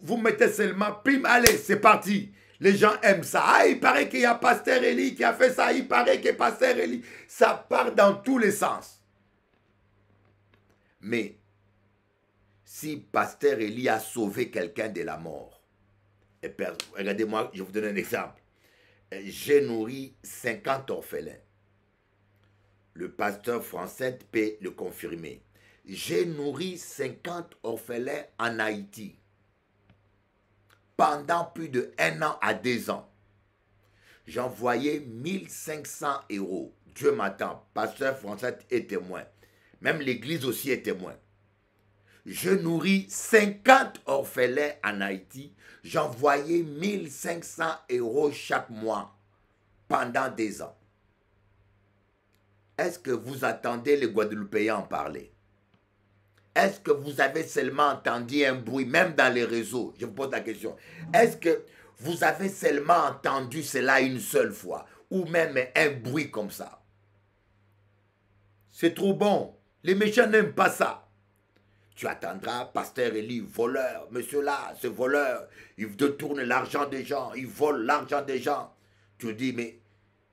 Vous mettez seulement, pim, allez, c'est parti. Les gens aiment ça. Ah, il paraît qu'il y a pasteur Eli qui a fait ça. Il paraît que pasteur Eli. Ça part dans tous les sens. Mais si pasteur Eli a sauvé quelqu'un de la mort, et regardez-moi, je vous donne un exemple. J'ai nourri 50 orphelins. Le pasteur français peut le confirmer. J'ai nourri 50 orphelins en Haïti. Pendant plus de 1 an à 2 ans. J'envoyais 1500 €. Dieu m'attend. Pasteur français est témoin. Même l'église aussi est témoin. Je nourris 50 orphelins en Haïti. J'envoyais 1500 € chaque mois pendant 2 ans. Est-ce que vous attendez les Guadeloupéens en parler? Est-ce que vous avez seulement entendu un bruit, même dans les réseaux? Je vous pose la question. Est-ce que vous avez seulement entendu cela une seule fois? Ou même un bruit comme ça? C'est trop bon. Les méchants n'aiment pas ça. Tu attendras, pasteur Eli, voleur. Monsieur là, ce voleur, il détourne l'argent des gens. Il vole l'argent des gens. Tu dis, mais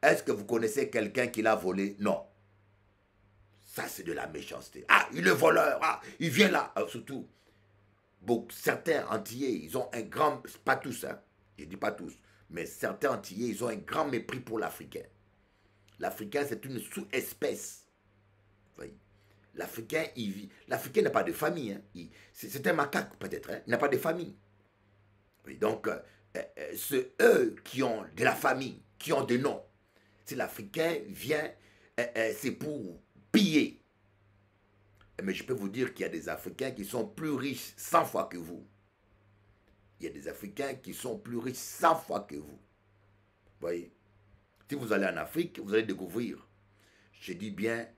est-ce que vous connaissez quelqu'un qui l'a volé? Non. Ça, c'est de la méchanceté. Ah, il est voleur. Ah, il vient là. Surtout, certains Antillais, ils ont un grand... Pas tous, hein. Je ne dis pas tous. Mais certains Antillais, ils ont un grand mépris pour l'Africain. L'Africain, c'est une sous-espèce. Vous voyez? L'Africain, il vit... L'Africain n'a pas de famille. Hein. C'est un macaque, peut-être. Hein. Il n'a pas de famille. Oui, donc, c'est eux qui ont de la famille, qui ont des noms. Si l'Africain vient, c'est pour piller. Mais je peux vous dire qu'il y a des Africains qui sont plus riches 100 fois que vous. Il y a des Africains qui sont plus riches 100 fois que vous. Vous voyez? Si vous allez en Afrique, vous allez découvrir. Je dis bien,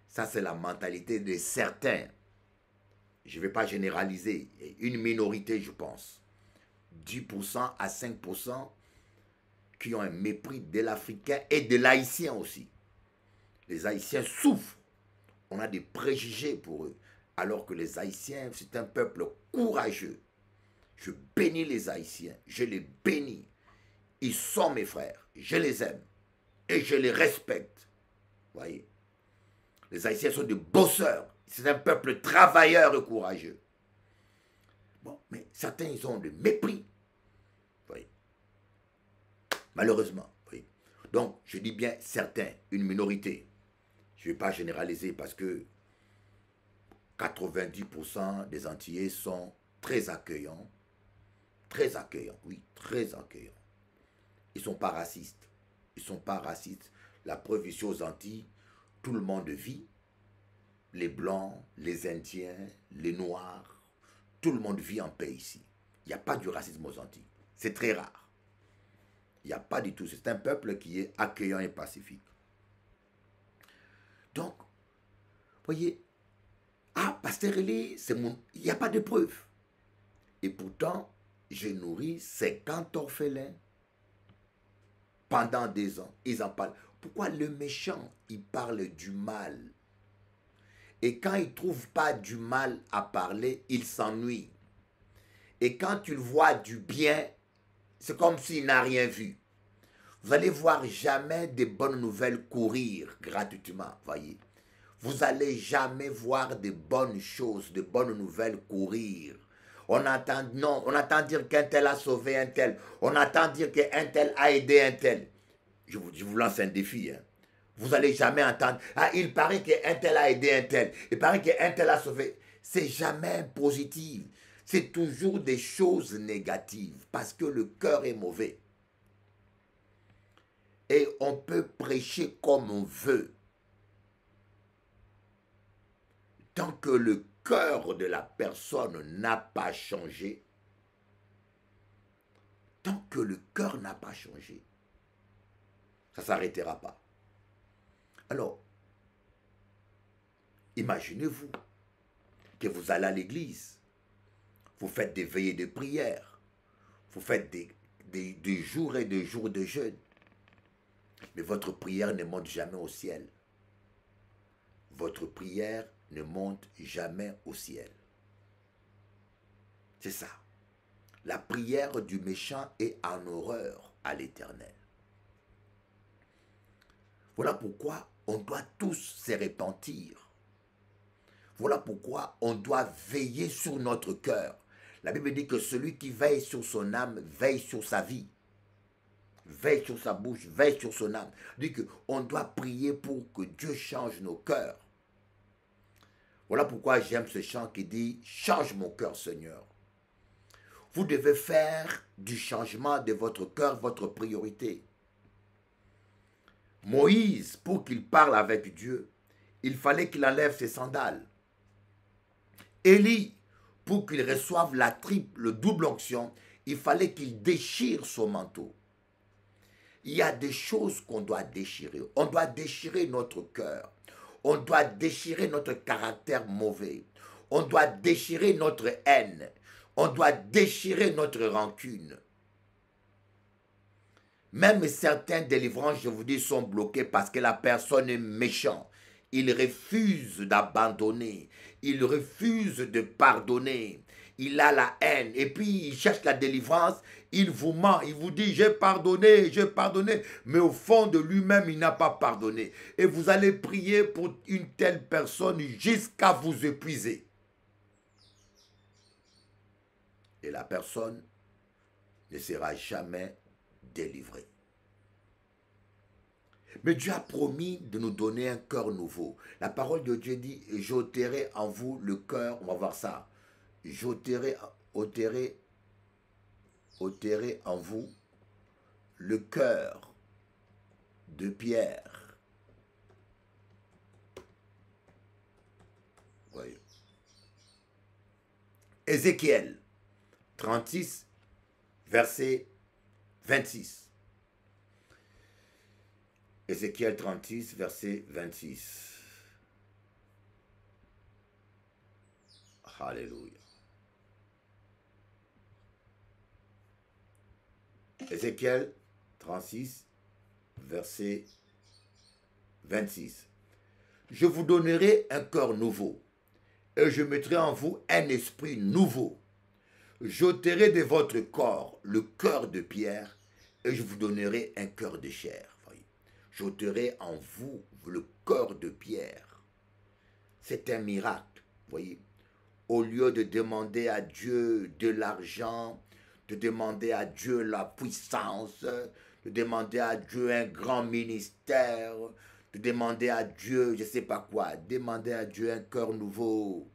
ça c'est la mentalité de certains. Je ne vais pas généraliser. Une minorité, je pense. 10% à 5% qui ont un mépris de l'Africain et de l'Haïtien aussi. Les Haïtiens souffrent. On a des préjugés pour eux. Alors que les Haïtiens, c'est un peuple courageux. Je bénis les Haïtiens. Je les bénis. Ils sont mes frères. Je les aime. Et je les respecte. Vous voyez? Les Haïtiens sont des bosseurs. C'est un peuple travailleur et courageux. Bon, mais certains, ils ont le mépris. Vous voyez? Malheureusement. Vous voyez? Donc, je dis bien certains, une minorité. Je ne vais pas généraliser parce que 90% des Antillais sont très accueillants. Très accueillants, oui, très accueillants. Ils ne sont pas racistes. Ils ne sont pas racistes. La preuve ici aux Antilles, tout le monde vit. Les Blancs, les Indiens, les Noirs, tout le monde vit en paix ici. Il n'y a pas du racisme aux Antilles. C'est très rare. Il n'y a pas du tout. C'est un peuple qui est accueillant et pacifique. Donc, voyez, ah, pasteur Eli, c'est mon... Il n'y a pas de preuve. Et pourtant, j'ai nourri 50 orphelins pendant 2 ans. Ils en parlent. Pourquoi le méchant, il parle du mal? Et quand il ne trouve pas du mal à parler, il s'ennuie. Et quand tu le vois du bien, c'est comme s'il n'a rien vu. Vous allez voir jamais des bonnes nouvelles courir gratuitement, voyez. Vous allez jamais voir de bonnes choses, de bonnes nouvelles courir. On entend dire qu'un tel a sauvé un tel. On entend dire qu'un tel a aidé un tel. Je vous lance un défi. Hein. Vous n'allez jamais entendre. Ah, il paraît qu'un tel a aidé un tel. Il paraît qu'un tel a sauvé. C'est jamais positif. C'est toujours des choses négatives. Parce que le cœur est mauvais. Et on peut prêcher comme on veut. Tant que le cœur de la personne n'a pas changé, tant que le cœur n'a pas changé, ça ne s'arrêtera pas. Alors, imaginez-vous que vous allez à l'église, vous faites des veillées de prière, vous faites des jours et des jours de jeûne, mais votre prière ne monte jamais au ciel. Votre prière ne monte jamais au ciel. C'est ça. La prière du méchant est en horreur à l'Éternel. Voilà pourquoi on doit tous se repentir. Voilà pourquoi on doit veiller sur notre cœur. La Bible dit que celui qui veille sur son âme veille sur sa vie. Veille sur sa bouche, veille sur son âme. Il dit qu'on doit prier pour que Dieu change nos cœurs. Voilà pourquoi j'aime ce chant qui dit « Change mon cœur, Seigneur ». Vous devez faire du changement de votre cœur votre priorité. Moïse, pour qu'il parle avec Dieu, il fallait qu'il enlève ses sandales. Élie, pour qu'il reçoive la triple, double onction, il fallait qu'il déchire son manteau. Il y a des choses qu'on doit déchirer. On doit déchirer notre cœur. On doit déchirer notre caractère mauvais. On doit déchirer notre haine. On doit déchirer notre rancune. Même certains délivrances, je vous dis, sont bloqués parce que la personne est méchante. Il refuse d'abandonner. Il refuse de pardonner. Il a la haine. Et puis, il cherche la délivrance. Il vous ment. Il vous dit, j'ai pardonné, j'ai pardonné. Mais au fond de lui-même, il n'a pas pardonné. Et vous allez prier pour une telle personne jusqu'à vous épuiser. Et la personne ne sera jamais délivrée. Mais Dieu a promis de nous donner un cœur nouveau. La parole de Dieu dit, j'ôterai en vous le cœur, on va voir ça. J'ôterai en vous le cœur de pierre. Voyez. Ézéchiel 36, verset 26. Ézéchiel 36, verset 26. Alléluia. Ézéchiel 36, verset 26. Je vous donnerai un cœur nouveau, et je mettrai en vous un esprit nouveau. J'ôterai de votre corps le cœur de pierre, et je vous donnerai un cœur de chair. J'ôterai en vous le cœur de pierre. C'est un miracle, voyez. Au lieu de demander à Dieu de l'argent, de demander à Dieu la puissance, de demander à Dieu un grand ministère, de demander à Dieu, je ne sais pas quoi, demander à Dieu un cœur nouveau.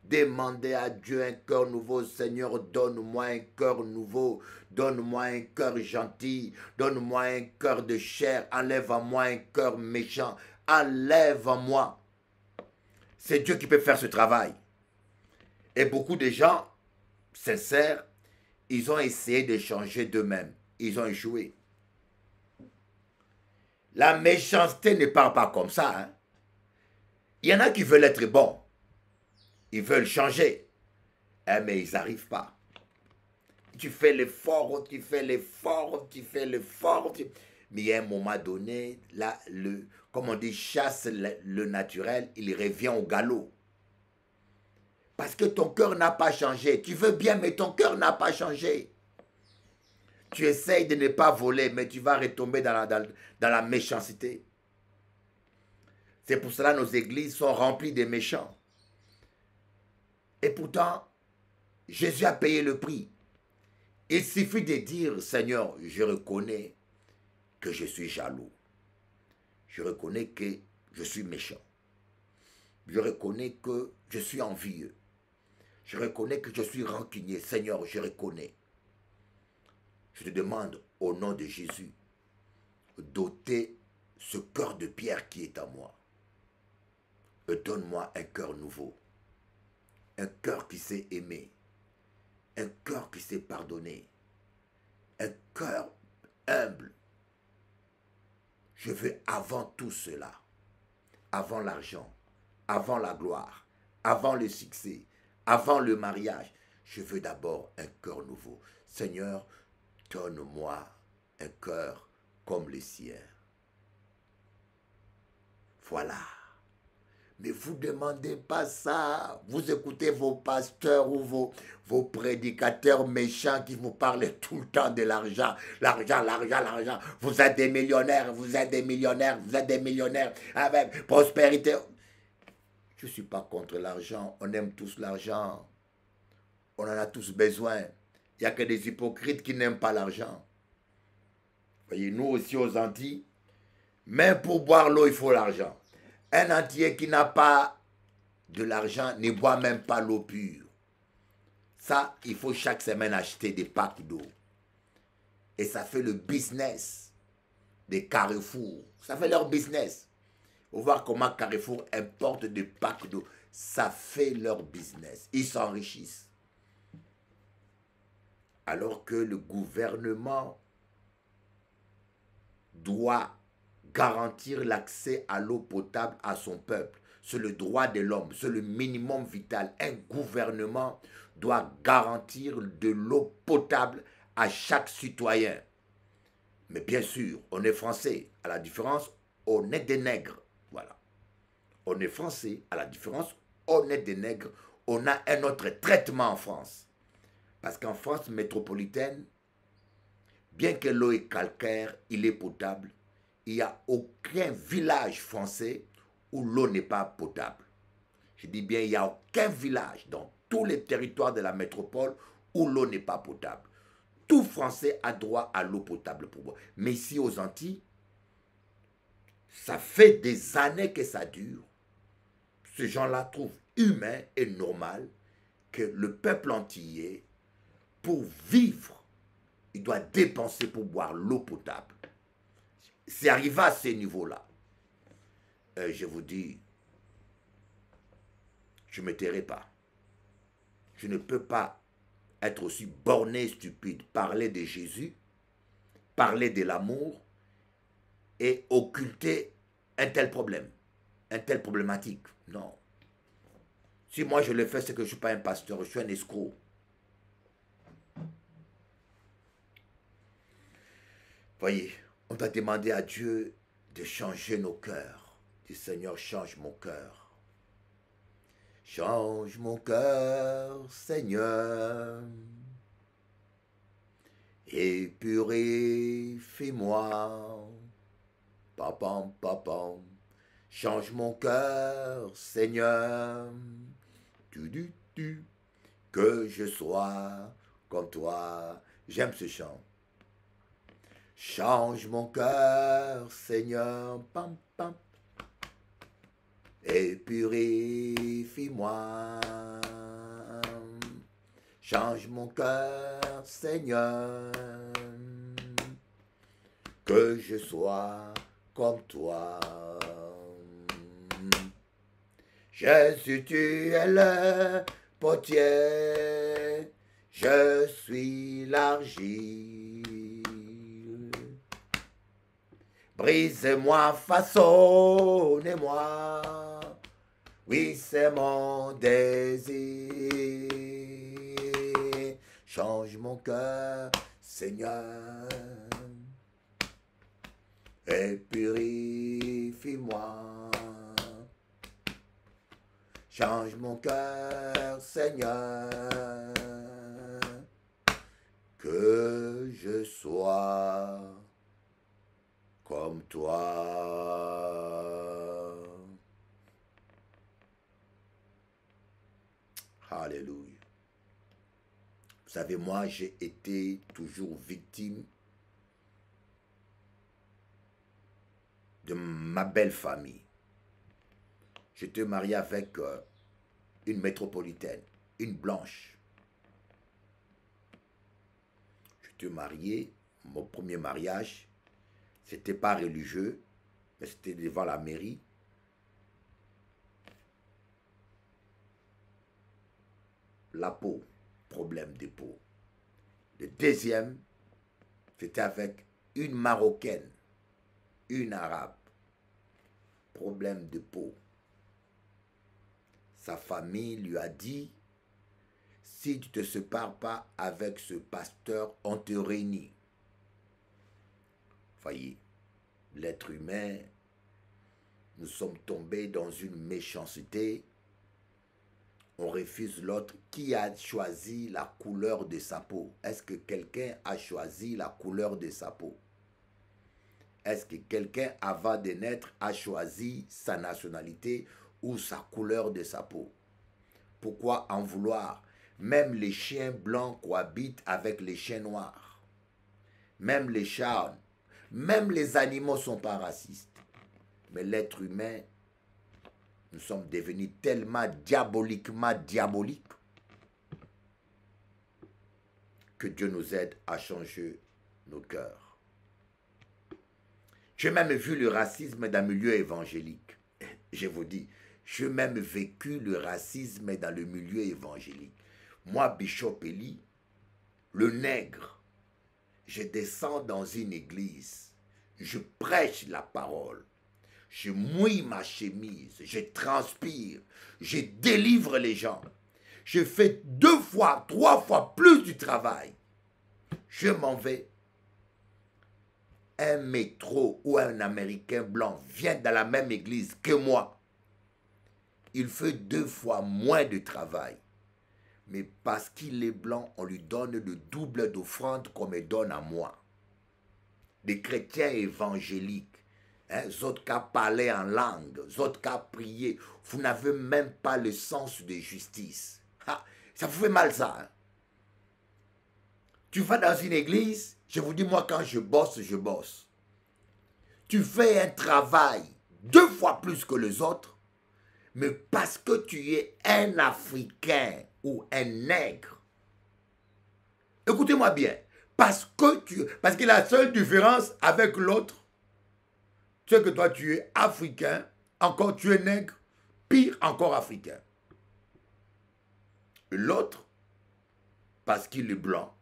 Demandez à Dieu un cœur nouveau. Seigneur, donne-moi un cœur nouveau. Donne-moi un cœur gentil. Donne-moi un cœur de chair. Enlève à moi un cœur méchant. Enlève à moi. C'est Dieu qui peut faire ce travail. Et beaucoup de gens sincères, ils ont essayé de changer d'eux-mêmes. Ils ont échoué. La méchanceté ne part pas comme ça. Hein. Il y en a qui veulent être bons. Ils veulent changer, mais ils n'arrivent pas. Tu fais l'effort, tu fais l'effort, tu fais l'effort, Mais à un moment donné, là, comme on dit, chasse le naturel, il revient au galop. Parce que ton cœur n'a pas changé. Tu veux bien, mais ton cœur n'a pas changé. Tu essayes de ne pas voler, mais tu vas retomber dans la méchanceté. C'est pour cela que nos églises sont remplies de méchants. Et pourtant, Jésus a payé le prix. Il suffit de dire, Seigneur, je reconnais que je suis jaloux. Je reconnais que je suis méchant. Je reconnais que je suis envieux. Je reconnais que je suis rancunier. Seigneur, je reconnais. Je te demande, au nom de Jésus, d'ôter ce cœur de pierre qui est à moi. Et donne-moi un cœur nouveau. Un cœur qui sait aimer. Un cœur qui sait pardonner. Un cœur humble. Je veux avant tout cela, avant l'argent, avant la gloire, avant le succès, avant le mariage, je veux d'abord un cœur nouveau. Seigneur, donne-moi un cœur comme le sien. Voilà. Mais vous ne demandez pas ça. Vous écoutez vos pasteurs ou vos prédicateurs méchants qui vous parlent tout le temps de l'argent. L'argent, l'argent, l'argent. Vous êtes des millionnaires, vous êtes des millionnaires, vous êtes des millionnaires avec prospérité. Je ne suis pas contre l'argent. On aime tous l'argent. On en a tous besoin. Il n'y a que des hypocrites qui n'aiment pas l'argent. Voyez, nous aussi aux Antilles, même pour boire l'eau, il faut l'argent. Un Antillais qui n'a pas de l'argent ne boit même pas l'eau pure. Ça, il faut chaque semaine acheter des packs d'eau. Et ça fait le business des Carrefour. Ça fait leur business. Faut voir comment Carrefour importe des packs d'eau. Ça fait leur business. Ils s'enrichissent. Alors que le gouvernement doit garantir l'accès à l'eau potable à son peuple. C'est le droit de l'homme, c'est le minimum vital. Un gouvernement doit garantir de l'eau potable à chaque citoyen. Mais bien sûr, on est français. À la différence, on est des nègres. Voilà. On est français. À la différence, on est des nègres. On a un autre traitement en France. Parce qu'en France métropolitaine, bien que l'eau est calcaire, il est potable. Il n'y a aucun village français où l'eau n'est pas potable. Je dis bien, il n'y a aucun village dans tous les territoires de la métropole où l'eau n'est pas potable. Tout Français a droit à l'eau potable pour boire. Mais ici aux Antilles, ça fait des années que ça dure. Ces gens-là trouvent humain et normal que le peuple antillais, pour vivre, il doit dépenser pour boire l'eau potable. C'est arrivé à ce niveau-là. Je vous dis, je ne me tairai pas. Je ne peux pas être aussi borné, stupide, parler de Jésus, parler de l'amour et occulter un tel problème, une telle problématique. Non. Si moi je le fais, c'est que je ne suis pas un pasteur, je suis un escroc. Voyez, on doit demander à Dieu de changer nos cœurs. Dis Seigneur, change mon cœur. Change mon cœur, Seigneur. Et purifie-moi. Papam, papam. Change mon cœur, Seigneur. Que je sois comme toi. J'aime ce chant. Change mon cœur, Seigneur, pam, pam, et purifie-moi. Change mon cœur, Seigneur, que je sois comme toi. Jésus, tu es le potier, je suis l'argile. Brise-moi, façonnez-moi, oui c'est mon désir. Change mon cœur, Seigneur. et purifie-moi. Change mon cœur, Seigneur, que je sois comme toi. Alléluia. Vous savez, moi, j'ai été toujours victime de ma belle famille. J'étais marié avec une métropolitaine, une blanche. J'étais marié, mon premier mariage, c'était pas religieux, mais c'était devant la mairie. La peau, problème de peau. Le deuxième, c'était avec une Marocaine, une Arabe, problème de peau. Sa famille lui a dit, si tu ne te sépares pas avec ce pasteur, on te réunit. Voyez, l'être humain, nous sommes tombés dans une méchanceté. On refuse l'autre. Qui a choisi la couleur de sa peau? Est-ce que quelqu'un a choisi la couleur de sa peau? Est-ce que quelqu'un, avant de naître, a choisi sa nationalité ou sa couleur de sa peau? Pourquoi en vouloir? Même les chiens blancs cohabitent avec les chiens noirs. Même les chats, même les animaux ne sont pas racistes. Mais l'être humain, nous sommes devenus tellement diaboliquement diaboliques que Dieu nous aide à changer nos cœurs. J'ai même vu le racisme dans le milieu évangélique. Je vous dis, j'ai même vécu le racisme dans le milieu évangélique. Moi, Bishop Eli, le nègre, je descends dans une église, je prêche la parole, je mouille ma chemise, je transpire, je délivre les gens. Je fais 2 fois, 3 fois plus du travail. Je m'en vais. Un métro ou un Américain blanc vient dans la même église que moi. Il fait 2 fois moins de travail. Mais parce qu'il est blanc, on lui donne le double d'offrande qu'on me donne à moi. Des chrétiens évangéliques, autres qu'à parler en langue, autres qu'à prier, vous n'avez même pas le sens de justice. Ah, ça vous fait mal ça. Hein? Tu vas dans une église, je vous dis moi quand je bosse, je bosse. Tu fais un travail 2 fois plus que les autres, mais parce que tu es un Africain ou un nègre. Écoutez-moi bien. Parce que la seule différence avec l'autre, c'est que toi tu es africain, encore tu es nègre, pire encore africain. L'autre, parce qu'il est blanc,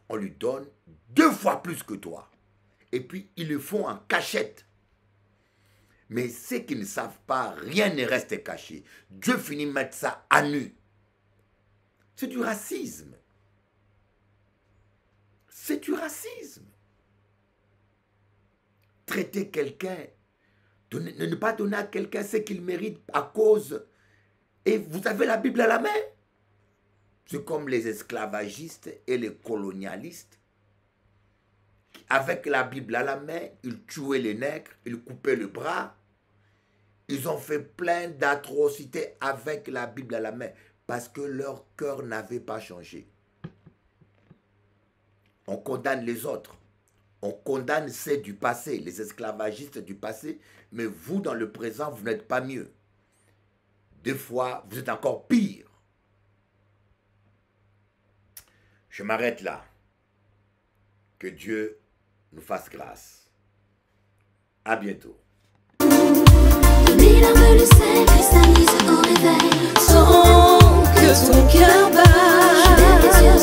on lui donne 2 fois plus que toi. Et puis ils le font en cachette. Mais ceux qui ne savent pas, rien ne reste caché. Dieu finit de mettre ça à nu. C'est du racisme. C'est du racisme. Traiter quelqu'un, ne pas donner à quelqu'un ce qu'il mérite à cause. Et vous avez la Bible à la main. C'est comme les esclavagistes et les colonialistes. Avec la Bible à la main, ils tuaient les nègres, ils coupaient le bras. Ils ont fait plein d'atrocités avec la Bible à la main parce que leur cœur n'avait pas changé. On condamne les autres. On condamne ceux du passé, les esclavagistes du passé, mais vous, dans le présent, vous n'êtes pas mieux. 2 fois, vous êtes encore pire. Je m'arrête là. Que Dieu nous fasse grâce. À bientôt. Le sel cristallise au réveil, sans que ton cœur bat.